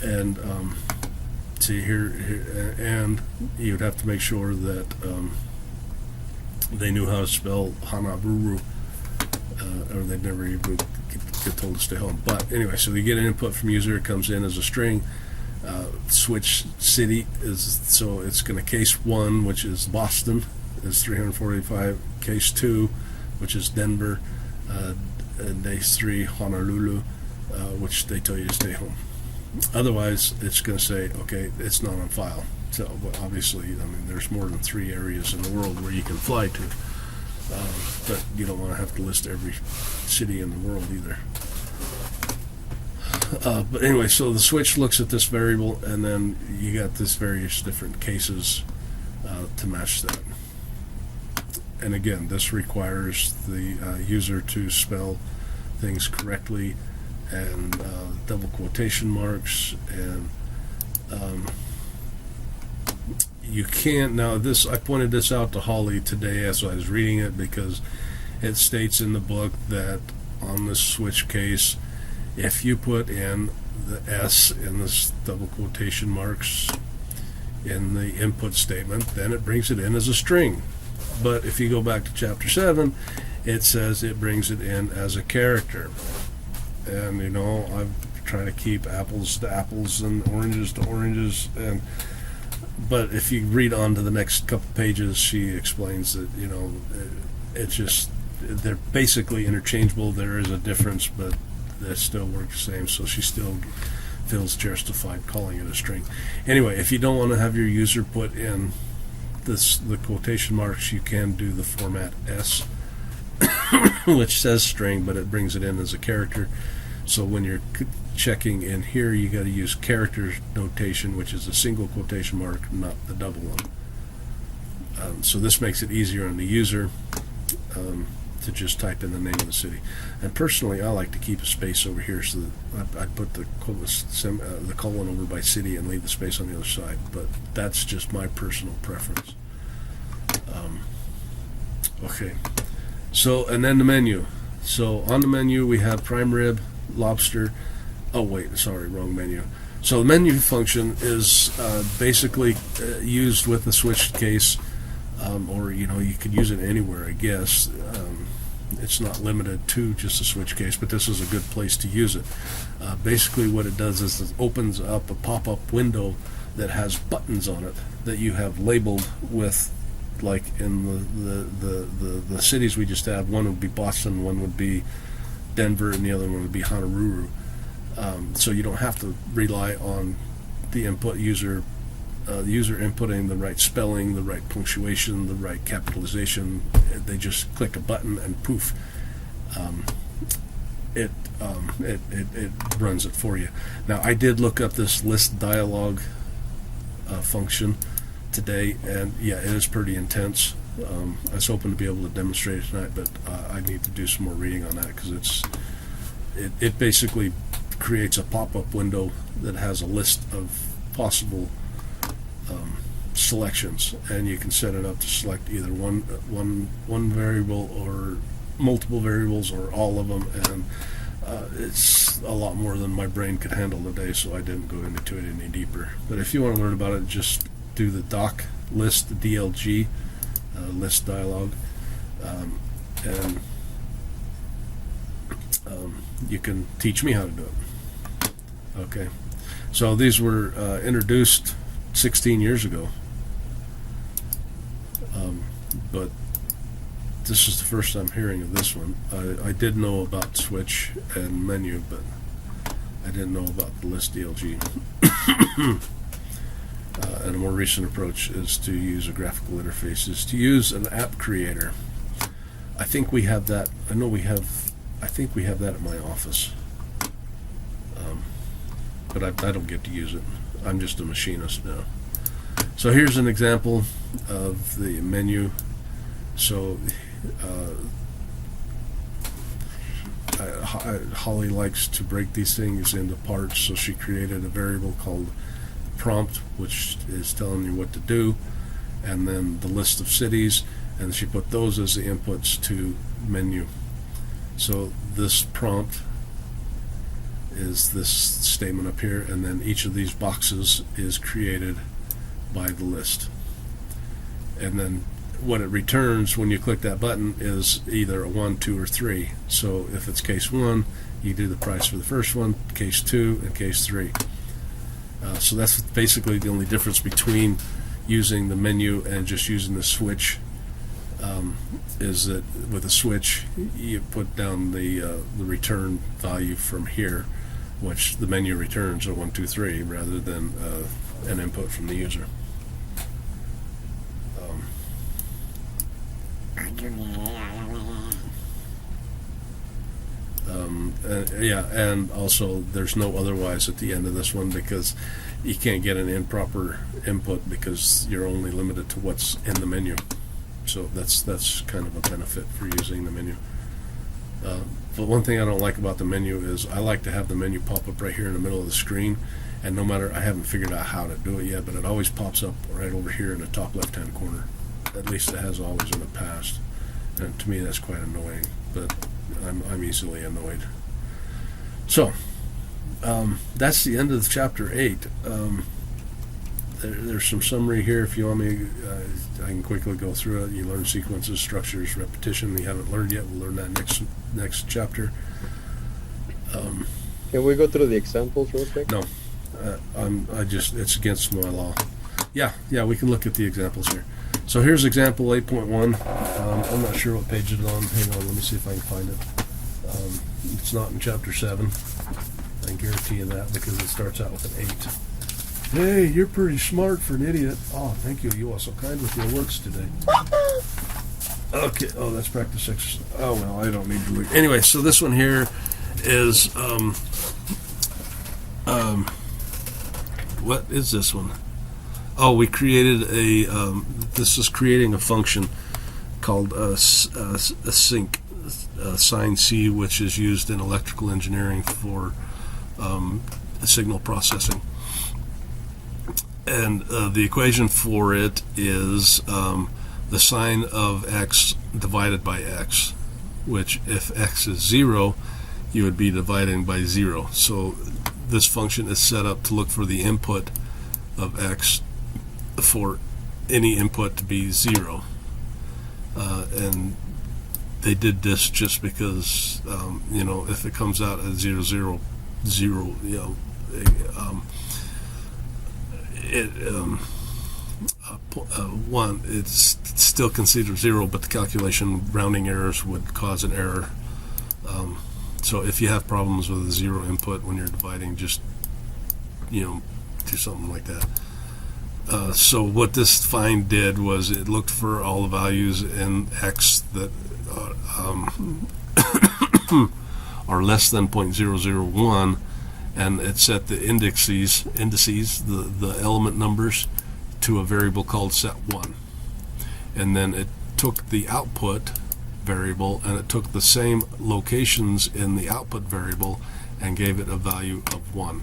Speaker 1: and see here, and you'd have to make sure that they knew how to spell Honolulu, or they'd never even get told to stay home. But anyway, so you get an input from user, it comes in as a string. Switch city is, so it's going to case 1, which is Boston, is 345. Case 2, which is Denver, and case 3, Honolulu, which they tell you to stay home. Otherwise, it's going to say, okay, it's not on file. So obviously, there's more than 3 areas in the world where you can fly to, but you don't want to have to list every city in the world either. But anyway, so the switch looks at this variable, and then you got this various different cases to match that. And again, this requires the user to spell things correctly, and double quotation marks, and you can't. Now this, I pointed this out to Holly today as I was reading it, because it states in the book that on this switch case, if you put in the S in this double quotation marks in the input statement, then it brings it in as a string. But if you go back to chapter 7, it says it brings it in as a character. And I'm trying to keep apples to apples and oranges to oranges, but if you read on to the next couple pages, she explains that it's just, they're basically interchangeable. There is a difference, but they still work the same, so she still feels justified calling it a string. Anyway, if you don't want to have your user put in the quotation marks, you can do the format S, which says string, but it brings it in as a character. So when you're checking in here, you got to use character notation, which is a single quotation mark, not the double one. So this makes it easier on the user to just type in the name of the city. And personally, I like to keep a space over here, so that I put the colon over by city and leave the space on the other side. But that's just my personal preference. Okay. So, and then the menu. So on the menu we have prime rib, lobster. Oh wait, sorry, wrong menu. So the menu function is basically used with the switched case, or you could use it anywhere, I guess. It's not limited to just a switch case, but this is a good place to use it. Basically what it does is it opens up a pop-up window that has buttons on it that you have labeled with, like in the cities we just had. One would be Boston, one would be Denver, and the other one would be Honolulu. So you don't have to rely on the input user the user inputting the right spelling, the right punctuation, the right capitalization. They just click a button and poof, it runs it for you. Now, I did look up this list dialog function today, and yeah, it is pretty intense. I was hoping to be able to demonstrate it tonight, but I need to do some more reading on that, because it basically creates a pop-up window that has a list of possible selections, and you can set it up to select either one variable or multiple variables or all of them, and it's a lot more than my brain could handle today, so I didn't go into it any deeper. But if you want to learn about it, just do the doc list, the DLG list dialog, and you can teach me how to do it. Okay, so these were introduced 16 years ago, but this is the first I'm hearing of this one. I did know about switch and menu, but I didn't know about the list DLG. And a more recent approach is to use a graphical interface, is to use an app creator. I think we have that. I think we have that at my office, but I don't get to use it. I'm just a machinist now. So here's an example of the menu. So Holly likes to break these things into parts, so she created a variable called prompt, which is telling you what to do, and then the list of cities, and she put those as the inputs to menu. So this prompt is this statement up here, and then each of these boxes is created by the list, and then what it returns when you click that button is either a 1, 2, or 3. So if it's case 1, you do the price for the first one, case 2, and case 3. So that's basically the only difference between using the menu and just using the switch, is that with a switch you put down the return value from here, which the menu returns a 1, 2, 3 rather than an input from the user. Yeah, and also there's no otherwise at the end of this one, because you can't get an improper input because you're only limited to what's in the menu. So that's kind of a benefit for using the menu. But one thing I don't like about the menu is I like to have the menu pop up right here in the middle of the screen, and no matter, I haven't figured out how to do it yet, but it always pops up right over here in the top left hand corner. At least it has always in the past, and to me that's quite annoying, but I'm easily annoyed. So that's the end of chapter 8. There's some summary here if you want me. I can quickly go through it. You learn sequences, structures, repetition. You haven't learned yet. We'll learn that next chapter.
Speaker 2: Can we go through the examples real quick?
Speaker 1: No, it's against my law. Yeah, we can look at the examples here. So here's example 8.1. I'm not sure what page it's on. Hang on, let me see if I can find it. It's not in chapter 7. I can guarantee you that, because it starts out with an 8. Hey, you're pretty smart for an idiot. Oh, thank you. You are so kind with your words today. Okay. Oh, that's practice exercise. Oh, well, I don't need to read. Anyway, so this one here is what is this one? Oh, we created this is creating a function called a sync, sign C, which is used in electrical engineering for signal processing. And the equation for it is the sine of x divided by x, which if x is 0, you would be dividing by 0. So this function is set up to look for the input of x for any input to be 0. And they did this just because, if it comes out at 0, 0, 0, one, it's still considered 0, but the calculation rounding errors would cause an error. So if you have problems with a 0 input when you're dividing, just do something like that. So what this find did was it looked for all the values in X that are less than 0.001, and it set the indices, the element numbers, to a variable called set1. And then it took the output variable and it took the same locations in the output variable and gave it a value of 1.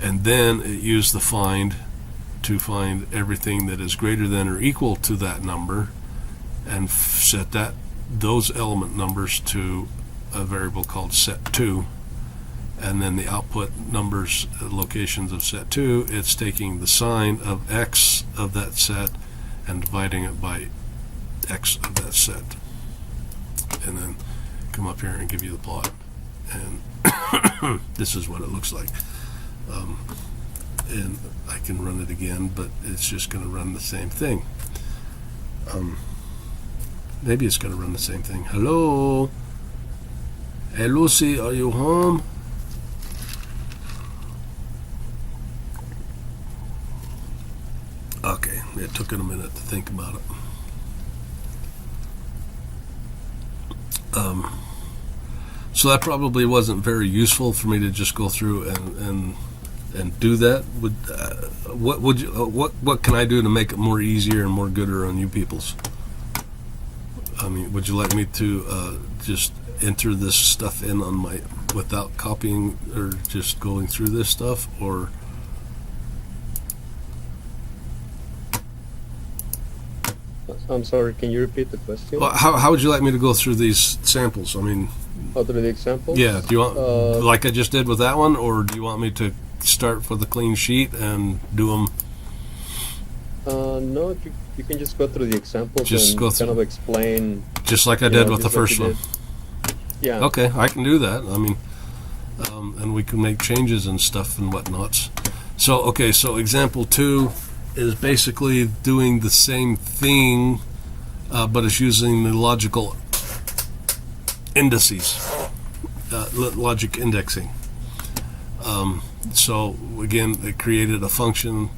Speaker 1: And then it used the find to find everything that is greater than or equal to that number and set those element numbers to a variable called set2. And then the output numbers, locations of set2, it's taking the sign of X of that set and dividing it by X of that set. And then come up here and give you the plot. And this is what it looks like. And I can run it again, but it's just going to run the same thing. Maybe it's going to run the same thing. Hello? Hey, Lucy, are you home? Okay, it took it a minute to think about it. So that probably wasn't very useful for me to just go through and do that. What can I do to make it more easier and more gooder on you peoples? I mean, would you like me to just enter this stuff in on my without copying or just going through this stuff, or?
Speaker 2: I'm sorry, can you repeat the question?
Speaker 1: Well, how would you like me to go through these samples? I mean,
Speaker 2: through the examples?
Speaker 1: Yeah, do you want, like I just did with that one, or do you want me to start with a clean sheet and do them?
Speaker 2: No, you can just go through the examples
Speaker 1: just
Speaker 2: and
Speaker 1: go through,
Speaker 2: kind of explain.
Speaker 1: Just like I did with the first one.
Speaker 2: Yeah.
Speaker 1: Okay, I can do that. I mean, and we can make changes and stuff and whatnots. So, okay, so example 2 is basically doing the same thing, but it's using the logical indices, logic indexing. So again, it created a function,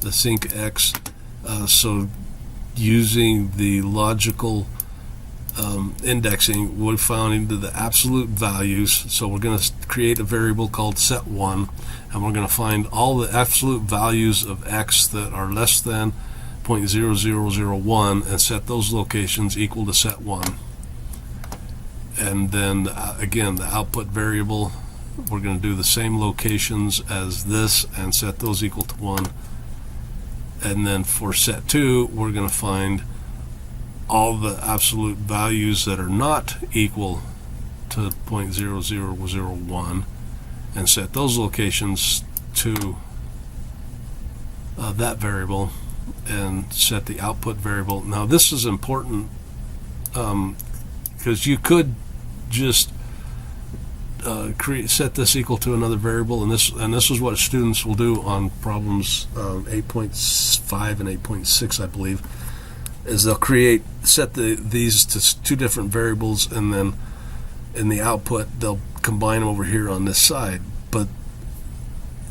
Speaker 1: the sync x. So using the logical indexing, we found into the absolute values. So we're going to create a variable called set1, and we're going to find all the absolute values of x that are less than 0.0001 and set those locations equal to set1. And then again, the output variable, we're going to do the same locations as this and set those equal to 1. And then for set2, we're going to find all the absolute values that are not equal to 0.0001 and set those locations to that variable and set the output variable. Now this is important because you could just set this equal to another variable, and this is what students will do on problems 8.5 and 8.6, I believe, is they'll set these to two different variables, and then in the output they'll combine them over here on this side. But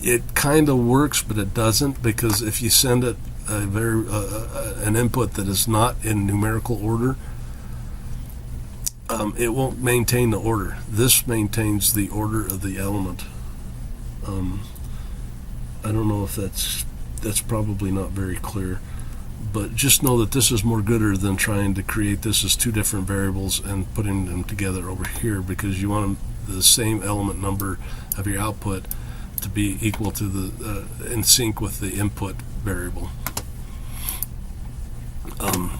Speaker 1: it kind of works, but it doesn't, because if you send it an input that is not in numerical order, it won't maintain the order. This maintains the order of the element. I don't know if that's probably not very clear, but just know that this is more gooder than trying to create this as two different variables and putting them together over here, because you want the same element number of your output to be equal to the in sync with the input variable.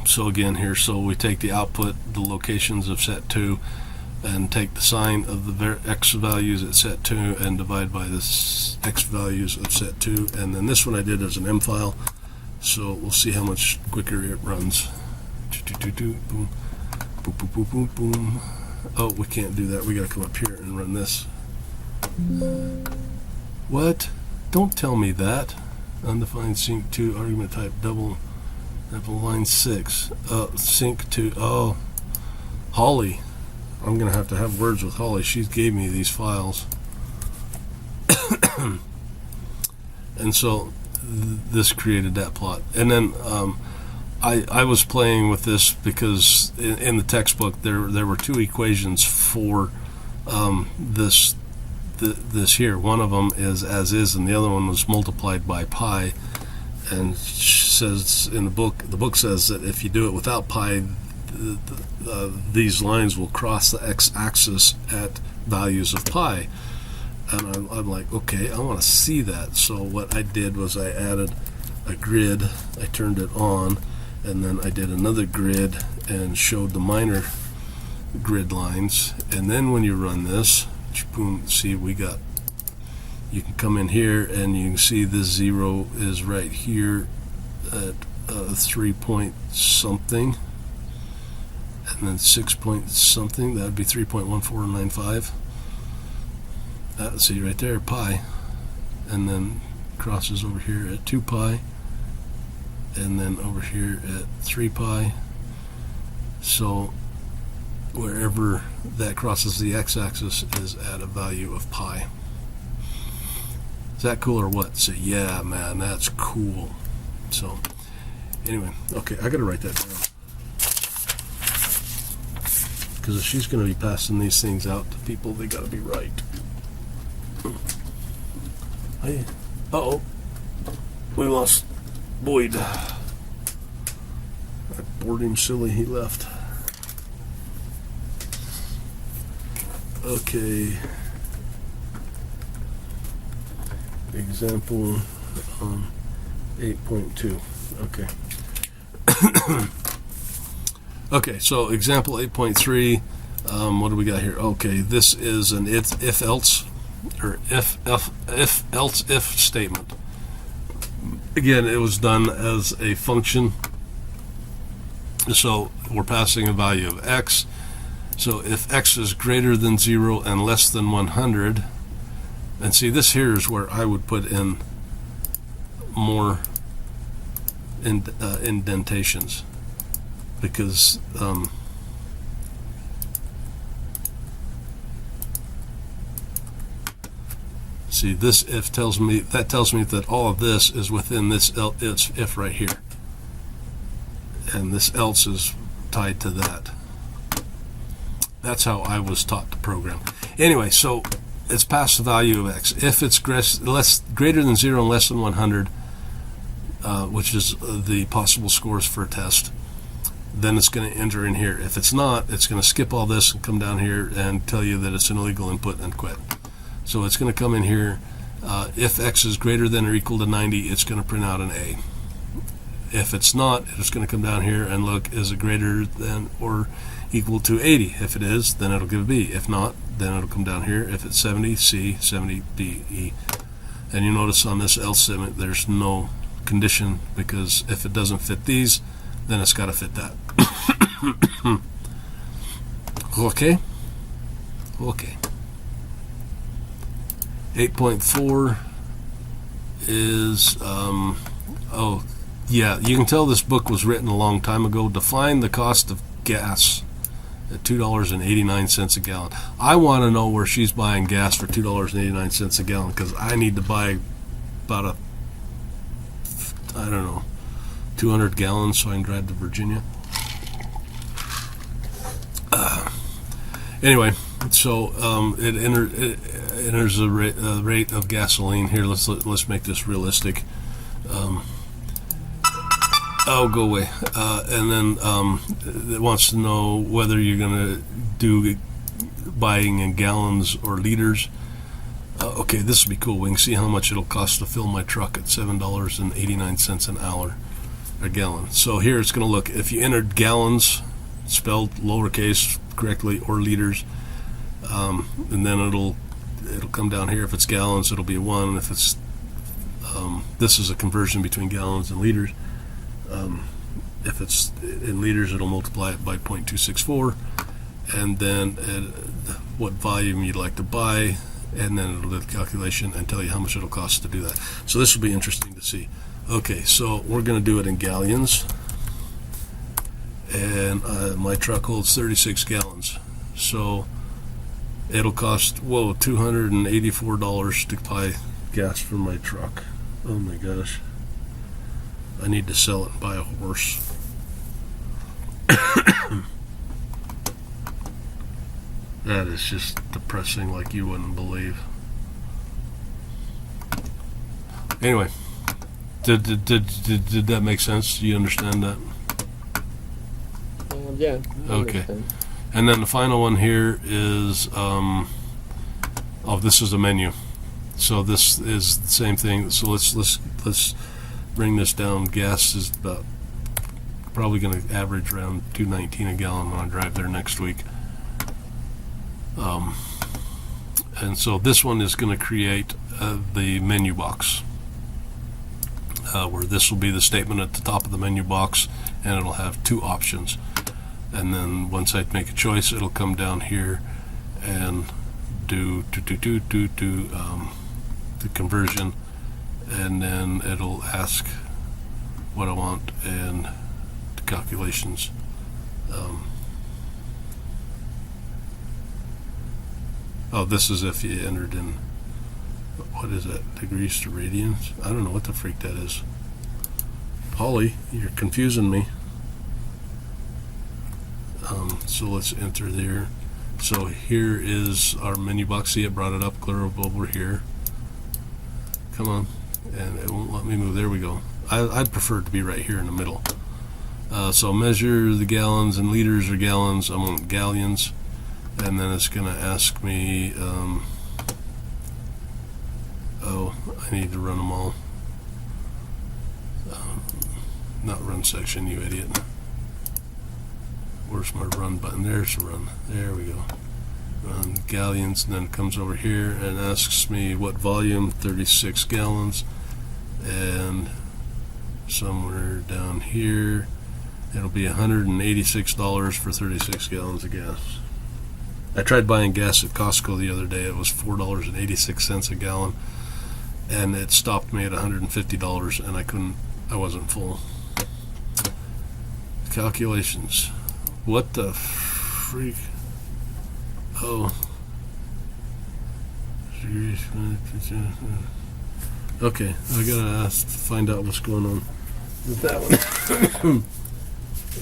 Speaker 1: So again here, so we take the output, the locations of set 2, and take the sign of the x values at set 2 and divide by this x values of set 2, and then this one I did as an M file, so we'll see how much quicker it runs. Boom, boom, boom, boom, boom, boom. Oh, we can't do that. We gotta come up here and run this. What? Don't tell me that. Undefined sync 2 argument type double line 6. Sync to Holly. I'm gonna have to have words with Holly. She gave me these files. And so this created that plot. And then I was playing with this because in the textbook there were two equations for this here. One of them is as is, and the other one was multiplied by pi. And says in the book says that if you do it without pi, these lines will cross the x-axis at values of pi. And I'm like, okay, I want to see that. So what I did was I added a grid, I turned it on, and then I did another grid and showed the minor grid lines. And then when you run this, boom, see you can come in here and you can see this 0 is right here at 3 point something, and then 6 point something, that would be 3.1495. See right there, pi, and then crosses over here at 2 pi, and then over here at 3 pi. So wherever that crosses the x-axis is at a value of pi. Is that cool or what? So yeah, man, that's cool. So anyway, okay, I gotta write that down, because if she's gonna be passing these things out to people, they gotta be right. Hey, uh-oh, we lost Boyd. I bored him silly, he left. Okay. Example 8.2. Okay. Okay, so example 8.3. What do we got here? Okay, this is an if else or if statement. Again, it was done as a function. So we're passing a value of x. So if x is greater than 0 and less than 100, and see, this here is where I would put in more indentations, because see, this if tells me that all of this is within this if right here, and this else is tied to that. That's how I was taught to program. Anyway, so it's past the value of x. If it's greater than 0 and less than 100, which is the possible scores for a test, then it's going to enter in here. If it's not, it's going to skip all this and come down here and tell you that it's an illegal input and quit. So it's going to come in here. If x is greater than or equal to 90, it's going to print out an A. If it's not, it's going to come down here and look, is it greater than or equal to 80? If it is, then it'll give a B. If not, then it'll come down here. If it's 70, C, 70, D, E. And you notice on this else statement, there's no condition, because if it doesn't fit these, then it's got to fit that. Okay? Okay. 8.4 is, oh, yeah, you can tell this book was written a long time ago. Define the cost of gas at $2.89 a gallon. I want to know where she's buying gas for $2.89 a gallon, because I need to buy about I don't know, 200 gallons so I can drive to Virginia. Anyway, so it enters a rate of gasoline here. Let's make this realistic. Oh, go away. And then it wants to know whether you're going to do buying in gallons or liters. Okay, this would be cool. We can see how much it'll cost to fill my truck at $7.89 an hour a gallon. So here it's going to look, if you entered gallons, spelled lowercase correctly, or liters, and then it'll come down here. If it's gallons, it'll be a 1. If it's this is a conversion between gallons and liters. If it's in liters, it'll multiply it by 0.264, and then what volume you'd like to buy, and then it'll do the calculation and tell you how much it'll cost to do that. So this will be interesting to see. Okay, so we're going to do it in galleons, and my truck holds 36 gallons, so it'll cost, whoa, $284 to buy gas for my truck. Oh my gosh. I need to sell it and buy a horse. That is just depressing like you wouldn't believe. Anyway, did that make sense? Do you understand that?
Speaker 2: Yeah. I
Speaker 1: Okay.
Speaker 2: understand.
Speaker 1: And then the final one here is, this is a menu. So this is the same thing. So let's bring this down. Gas is about probably going to average around $2.19 a gallon when I drive there next week. And so this one is going to create the menu box, where this will be the statement at the top of the menu box, and it'll have two options. And then once I make a choice, it'll come down here and do the conversion, and then it'll ask what I want and the calculations. This is if you entered in, what is that, degrees to radians? I don't know what the freak that is. Holly, you're confusing me. So let's enter there. So here is our menu box. See, it brought it up clear over here. Come on. And it won't let me move. There we go. I'd prefer it to be right here in the middle. So measure the gallons and liters or gallons. I want galleons. And then it's going to ask me, I need to run them all. Not run section, you idiot. Where's my run button? There's the run. There we go. Run galleons, and then it comes over here and asks me what volume, 36 gallons. And somewhere down here, it'll be $186 for 36 gallons of gas. I tried buying gas at Costco the other day. It was $4.86 a gallon, and it stopped me at $150, and I wasn't full. Calculations. What the freak? Okay, I gotta find out what's going on with that one.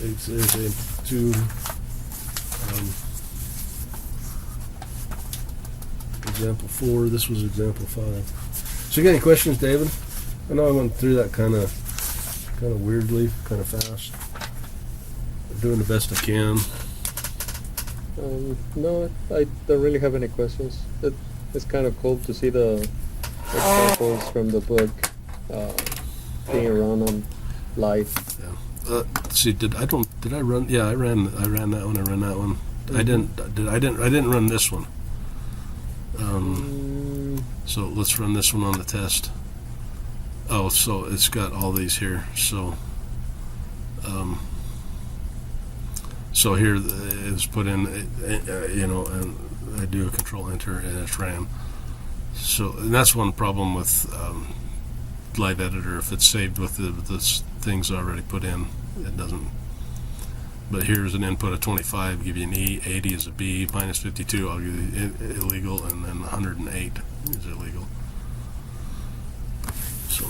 Speaker 1: There's two. Example 4. This was example 5. So you got any questions, David? I know I went through that kind of weirdly, kind of fast. I'm doing the best I can.
Speaker 2: No, I don't really have any questions. It's kind of cool to see the examples from the book being run on live.
Speaker 1: Yeah. See, did I run? Yeah, I ran that one. I ran that one.
Speaker 2: Mm-hmm.
Speaker 1: I didn't run this one. So let's run this one on the test. So it's got all these here. So here it's put in, and I do a control enter and it's ran. So, and that's one problem with Live Editor. If it's saved with the things already put in, it doesn't. But here's an input of 25, give you an E, 80 is a B, minus 52, I'll give you illegal, and then 108 is illegal. So.